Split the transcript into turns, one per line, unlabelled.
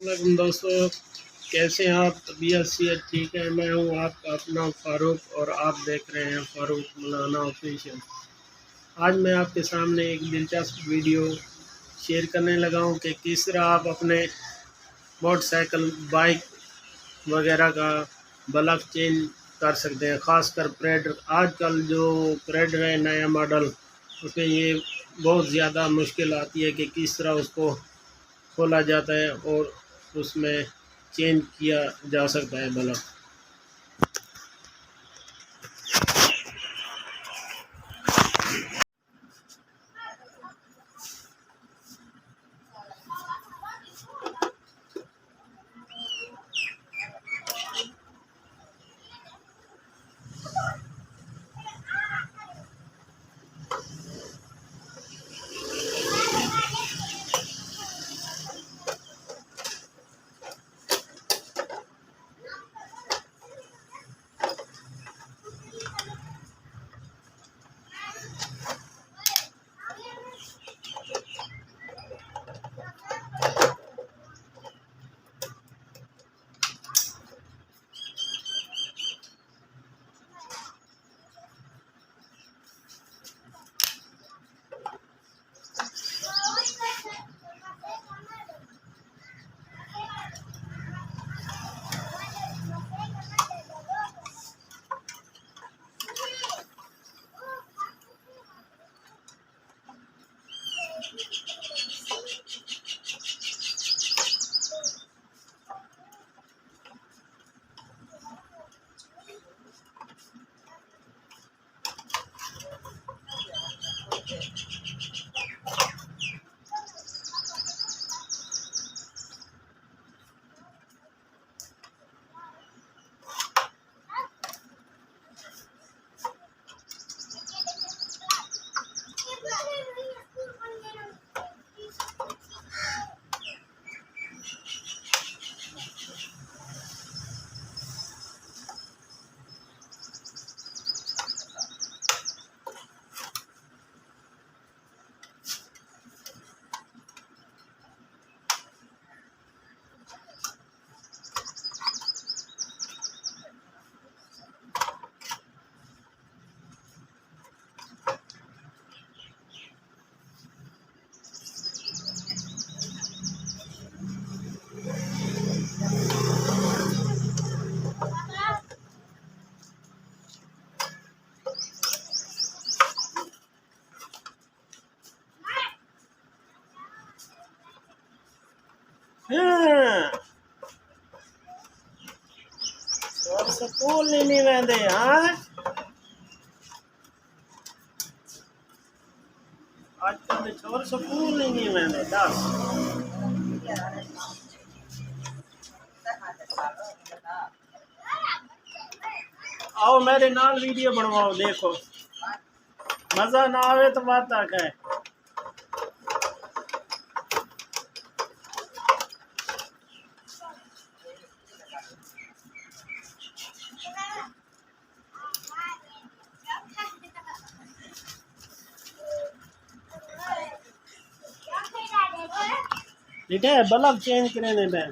वालेकुम दोस्तों, कैसे हैं आप? तबीयत सेहत ठीक है? मैं हूं आपका अपना फ़ारूक और आप देख रहे हैं फ़ारूक मौलाना ऑफिशियल। आज मैं आपके सामने एक दिलचस्प वीडियो शेयर करने लगा हूं कि किस तरह आप अपने मोटरसाइकिल, बाइक वगैरह का बल्ब चेंज कर सकते हैं। ख़ासकर प्रेडर, आजकल जो प्रेडर है नया मॉडल, उसमें ये बहुत ज़्यादा मुश्किल आती है कि किस तरह उसको खोला जाता है और उसमें चेंज किया जा सकता है बल्ब। और स्कूल नहीं वेंदे हाँ आजकल के छोर स्कूल नहीं वेंदे दस आओ मेरे नाल वीडियो बनवाओ, देखो मजा ना आवे तो बात तक है। ठीक है, बल्ब चेंज करने में